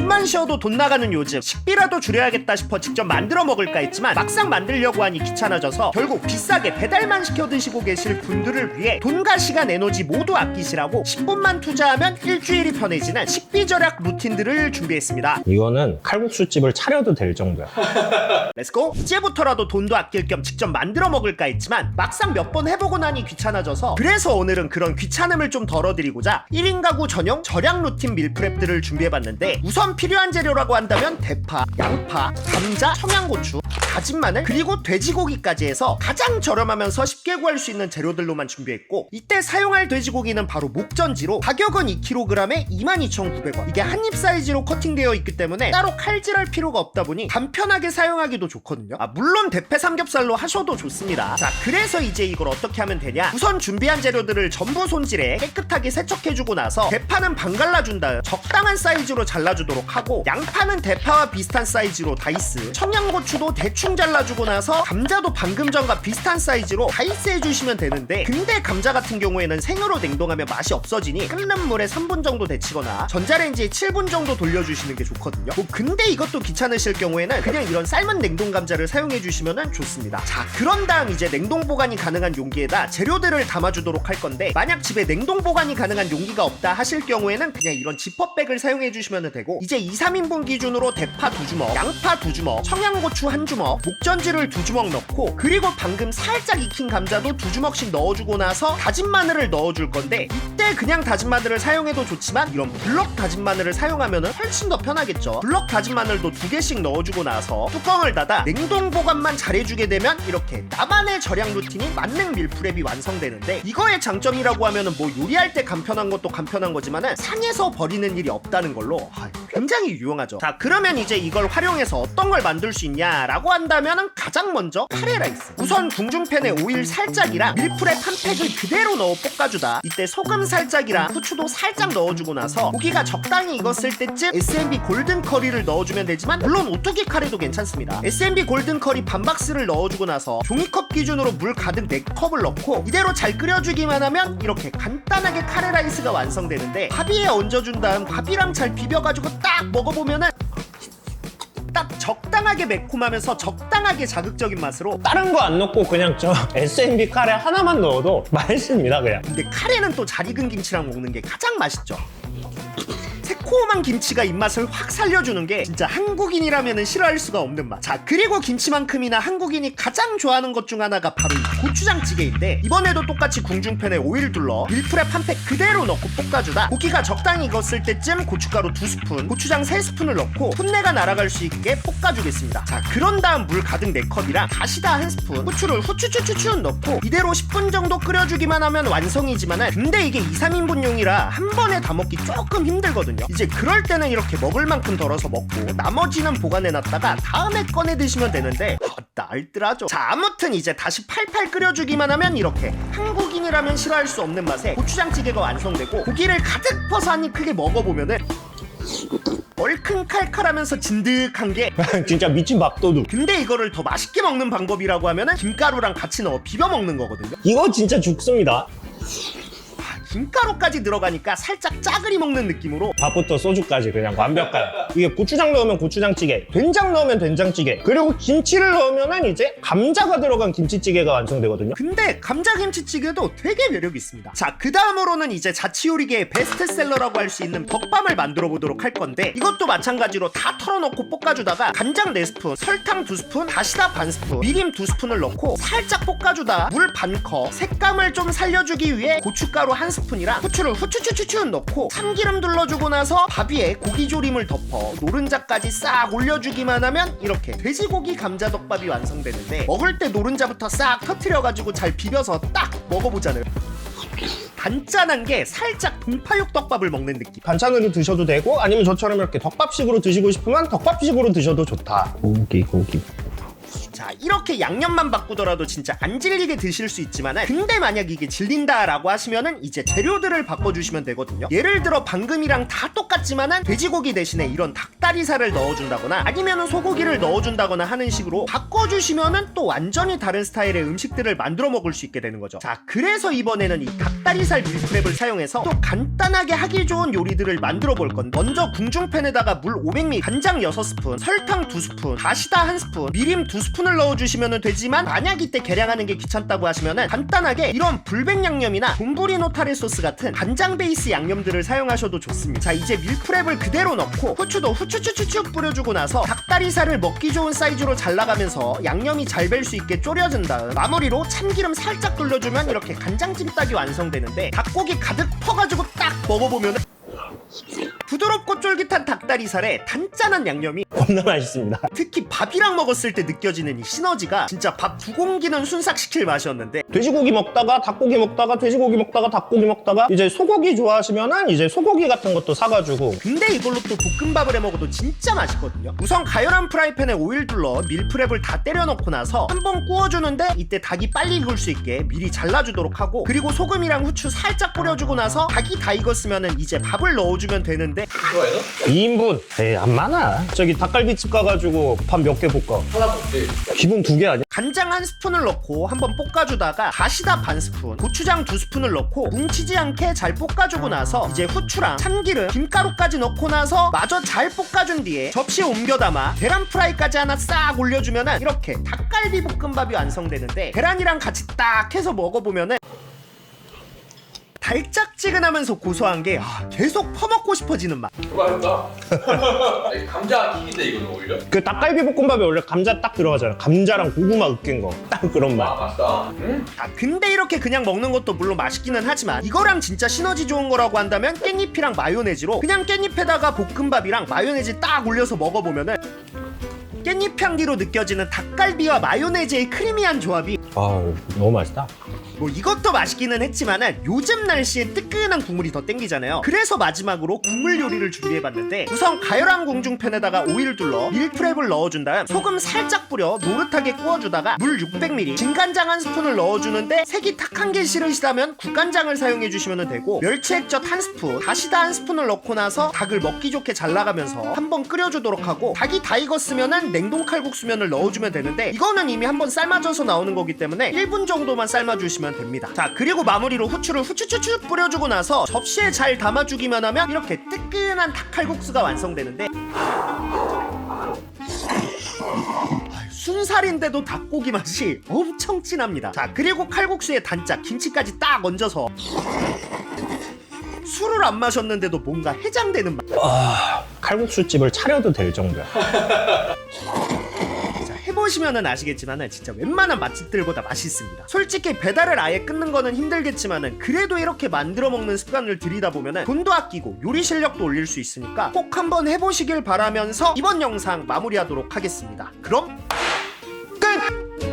숨만 쉬어도 돈 나가는 요즘 식비라도 줄여야겠다 싶어 직접 만들어 먹을까 했지만 막상 만들려고 하니 귀찮아져서 결국 비싸게 배달만 시켜 드시고 계실 분들을 위해 돈과 시간 에너지 모두 아끼시라고 10분만 투자하면 일주일이 편해지는 식비 절약 루틴들을 준비했습니다. 이거는 칼국수집을 차려도 될 정도야. 렛츠고! 이제부터라도 돈도 아낄 겸 직접 만들어 먹을까 했지만 막상 몇 번 해보고 나니 귀찮아져서, 그래서 오늘은 그런 귀찮음을 좀 덜어드리고자 1인 가구 전용 절약 루틴 밀프렙들을 준비해봤는데, 우선 필요한 재료라고 한다면 대파, 양파, 감자, 청양고추, 다진 마늘, 그리고 돼지고기까지 해서 가장 저렴하면서 쉽게 구할 수 있는 재료들로만 준비했고, 이때 사용할 돼지고기는 바로 목전지로 가격은 2kg에 22,900원. 이게 한입 사이즈로 커팅되어 있기 때문에 따로 칼질할 필요가 없다 보니 간편하게 사용하기도 좋거든요. 물론 대패 삼겹살로 하셔도 좋습니다. 자, 그래서 이제 이걸 어떻게 하면 되냐. 우선 준비한 재료들을 전부 손질해 깨끗하게 세척해주고 나서 대파는 반 갈라준 다음 적당한 사이즈로 잘라주도록 하고, 양파는 대파와 비슷한 사이즈로 다이스, 청양고추도 대충 잘라주고 나서 감자도 방금 전과 비슷한 사이즈로 다이스 해주시면 되는데, 근데 감자 같은 경우에는 생으로 냉동하면 맛이 없어지니 끓는 물에 3분 정도 데치거나 전자레인지에 7분 정도 돌려주시는 게 좋거든요. 근데 이것도 귀찮으실 경우에는 그냥 이런 삶은 냉동 감자를 사용해 주시면 좋습니다. 자, 그런 다음 이제 냉동 보관이 가능한 용기에다 재료들을 담아주도록 할 건데, 만약 집에 냉동 보관이 가능한 용기가 없다 하실 경우에는 그냥 이런 지퍼백을 사용해 주시면 되고, 이제 2, 3인분 기준으로 대파 2주먹, 양파 2주먹, 청양고추 1주먹, 목전지를 2주먹 넣고, 그리고 방금 살짝 익힌 감자도 2주먹씩 넣어주고 나서 다진 마늘을 넣어줄 건데, 이때 그냥 다진 마늘을 사용해도 좋지만 이런 블럭 다진 마늘을 사용하면 훨씬 더 편하겠죠. 블럭 다진 마늘도 2개씩 넣어주고 나서 뚜껑을 닫아 냉동 보관만 잘해주게 되면 이렇게 나만의 절약 루틴인 만능 밀프렙이 완성되는데, 이거의 장점이라고 하면은 뭐 요리할 때 간편한 것도 간편한 거지만은 상해서 버리는 일이 없다는 걸로 굉장히 유용하죠. 자, 그러면 이제 이걸 활용해서 어떤 걸 만들 수 있냐라고 한다면은 가장 먼저 카레라이스. 우선 궁중팬에 오일 살짝이랑 밀프렙 한 팩을 그대로 넣어 볶아주다 이때 소금 살짝이랑 후추도 살짝 넣어주고 나서 고기가 적당히 익었을 때쯤 S&B 골든 커리를 넣어주면 되지만, 물론 오뚜기 카레도 괜찮습니다. S&B 골든 커리 반 박스를 넣어주고 나서 종이컵 기준으로 물 가득 4컵을 넣고 이대로 잘 끓여주기만 하면 이렇게 간단하게 카레라이스가 완성되는데, 밥 위에 얹어준 다음 밥이랑 잘 비벼가지고 딱 먹어보면은 딱 적당하게 매콤하면서 적당하게 자극적인 맛으로. 다른 거 안 넣고 그냥 저 S&B 카레 하나만 넣어도 맛있습니다 그냥. 근데 카레는 또 잘 익은 김치랑 먹는 게 가장 맛있죠. 새콤한 김치가 입맛을 확 살려주는 게 진짜 한국인이라면 싫어할 수가 없는 맛. 자, 그리고 김치만큼이나 한국인이 가장 좋아하는 것 중 하나가 바로 이 고추장찌개인데, 이번에도 똑같이 궁중팬에 오일 둘러 밀프렙 한 팩 그대로 넣고 볶아주다 고기가 적당히 익었을 때쯤 고춧가루 2스푼, 고추장 3스푼을 넣고 풋내가 날아갈 수 있게 볶아주겠습니다. 자, 그런 다음 물 가득 4컵이랑 다시다 1스푼, 후추를 후추추추추 넣고 이대로 10분 정도 끓여주기만 하면 완성이지만은, 근데 이게 2, 3인분용이라 한 번에 다 먹기 조금 힘들거든요. 이제 그럴 때는 이렇게 먹을 만큼 덜어서 먹고 나머지는 보관해놨다가 다음에 꺼내 드시면 되는데 알뜰하죠. 자, 아무튼 이제 다시 팔팔 끓여주기만 하면 이렇게 한국인이라면 싫어할 수 없는 맛에 고추장찌개가 완성되고, 고기를 가득 퍼서 한 입 크게 먹어보면은 얼큰칼칼하면서 진득한 게 진짜 미친 밥도둑. 근데 이거를 더 맛있게 먹는 방법이라고 하면은 김가루랑 같이 넣어 비벼 먹는 거거든요. 이거 진짜 죽습니다. 김가루까지 들어가니까 살짝 짜글이 먹는 느낌으로 밥부터 소주까지 그냥 완벽한. 이게 고추장 넣으면 고추장찌개, 된장 넣으면 된장찌개, 그리고 김치를 넣으면 이제 감자가 들어간 김치찌개가 완성되거든요. 근데 감자김치찌개도 되게 매력이 있습니다. 자, 그 다음으로는 이제 자취요리계의 베스트셀러라고 할 수 있는 덮밥을 만들어 보도록 할 건데, 이것도 마찬가지로 다 털어놓고 볶아주다가 간장 4스푼, 설탕 2스푼, 다시다 반 스푼, 미림 2스푼을 넣고 살짝 볶아주다 물 반컵, 색감을 좀 살려주기 위해 고춧가루 1스푼이랑 후추를 후추추추추 넣고 참기름 둘러주고 나서 밥 위에 고기조림을 덮어 노른자까지 싹 올려주기만 하면 이렇게 돼지고기 감자덮밥이 완성되는데, 먹을 때 노른자부터 싹 터트려가지고 잘 비벼서 딱 먹어보잖아요. 단짠한 게 살짝 동파육 떡밥을 먹는 느낌. 반찬으로 드셔도 되고, 아니면 저처럼 이렇게 덮밥식으로 드시고 싶으면 덮밥식으로 드셔도 좋다. 고기. 자, 이렇게 양념만 바꾸더라도 진짜 안 질리게 드실 수 있지만은, 근데 만약 이게 질린다라고 하시면은 이제 재료들을 바꿔주시면 되거든요. 예를 들어 방금이랑 다 똑같지만은 돼지고기 대신에 이런 닭다리 닭다리살을 넣어준다거나 아니면은 소고기를 넣어준다거나 하는 식으로 바꿔주시면은 또 완전히 다른 스타일의 음식들을 만들어 먹을 수 있게 되는 거죠. 자, 그래서 이번에는 이 닭다리살 밀프렙을 사용해서 또 간단하게 하기 좋은 요리들을 만들어 볼 건데, 먼저 궁중팬에다가 물 500ml, 간장 6스푼, 설탕 2스푼, 다시다 1스푼, 미림 2스푼을 넣어주시면 되지만 만약 이때 계량하는 게 귀찮다고 하시면은 간단하게 이런 불백 양념이나 돈부리노 타레 소스 같은 간장 베이스 양념들을 사용하셔도 좋습니다. 자, 이제 밀프렙을 그대로 넣고 후추도 후추추추축 뿌려주고 나서 닭다리살을 먹기 좋은 사이즈로 잘라가면서 양념이 잘 벨 수 있게 졸여준 다음 마무리로 참기름 살짝 돌려주면 이렇게 간장찜닭이 완성되는데, 닭고기 가득 퍼가지고 딱 먹어보면 부드럽고 쫄깃한 닭다리살에 단짠한 양념이 겁나 맛있습니다. 특히 밥이랑 먹었을 때 느껴지는 이 시너지가 진짜 밥 2공기는 순삭시킬 맛이었는데, 돼지고기 먹다가 닭고기 먹다가 돼지고기 먹다가 닭고기 먹다가 이제 소고기 좋아하시면은 이제 소고기 같은 것도 사가지고. 근데 이걸로 또 볶음밥을 해 먹어도 진짜 맛있거든요. 우선 가열한 프라이팬에 오일 둘러 밀프렙을 다 때려 넣고 나서 한번 구워주는데, 이때 닭이 빨리 익을 수 있게 미리 잘라주도록 하고, 그리고 소금이랑 후추 살짝 뿌려주고 나서 닭이 다 익었으면은 이제 밥을 넣어주면 되는데, 2인분 에이 안 많아. 저기 닭갈비집 가가지고 밥 몇 개 볶아. 하나 먹지. 기본 2개 아니야? 간장 1스푼을 넣고 한번 볶아주다가 다시다 반 스푼, 고추장 2스푼을 넣고 뭉치지 않게 잘 볶아주고 나서 이제 후추랑 참기름, 김가루까지 넣고 나서 마저 잘 볶아준 뒤에 접시에 옮겨 담아 계란 프라이까지 하나 싹 올려주면은 이렇게 닭갈비 볶음밥이 완성되는데, 계란이랑 같이 딱 해서 먹어보면은 달짝지근하면서 고소한 게 계속 퍼먹고 싶어지는 맛. 맛있다. 감자 킥인데 이거는 오히려. 그 닭갈비 볶음밥에 원래 감자 딱 들어가잖아. 감자랑 고구마 으깬 거. 딱 그런 맛. 맛있다. 근데 이렇게 그냥 먹는 것도 물론 맛있기는 하지만, 이거랑 진짜 시너지 좋은 거라고 한다면 깻잎이랑 마요네즈로 그냥 깻잎에다가 볶음밥이랑 마요네즈 딱 올려서 먹어보면은 깻잎 향기로 느껴지는 닭갈비와 마요네즈의 크리미한 조합이 아 너무 맛있다. 뭐 이것도 맛있기는 했지만은 요즘 날씨에 뜨끈한 국물이 더 땡기잖아요. 그래서 마지막으로 국물 요리를 준비해봤는데, 우선 가열한 궁중팬에다가 오일 둘러 밀프렙을 넣어준 다음 소금 살짝 뿌려 노릇하게 구워주다가 물 600ml, 진간장 1스푼을 넣어주는데, 색이 탁한 게 싫으시다면 국간장을 사용해주시면 되고, 멸치액젓 1스푼, 다시다 1스푼을 넣고 나서 닭을 먹기 좋게 잘라가면서 한번 끓여주도록 하고, 닭이 다 익었으면은 냉동 칼국수면을 넣어주면 되는데, 이거는 이미 한번 삶아져서 나오는 거기 때문에 1분 정도만 삶아주시면 됩니다. 자, 그리고 마무리로 후추를 후추추추 뿌려주고 나서 접시에 잘 담아주기만 하면 이렇게 뜨끈한 닭칼국수가 완성되는데, 순살인데도 닭고기 맛이 엄청 진합니다. 자, 그리고 칼국수에 단짝 김치까지 딱 얹어서 술을 안 마셨는데도 뭔가 해장되는 맛. 칼국수집을 차려도 될 정도야. 해보시면은 아시겠지만은 진짜 웬만한 맛집들보다 맛있습니다. 솔직히 배달을 아예 끊는 거는 힘들겠지만은 그래도 이렇게 만들어 먹는 습관을 들이다 보면은 돈도 아끼고 요리 실력도 올릴 수 있으니까 꼭 한번 해보시길 바라면서 이번 영상 마무리하도록 하겠습니다. 그럼 끝!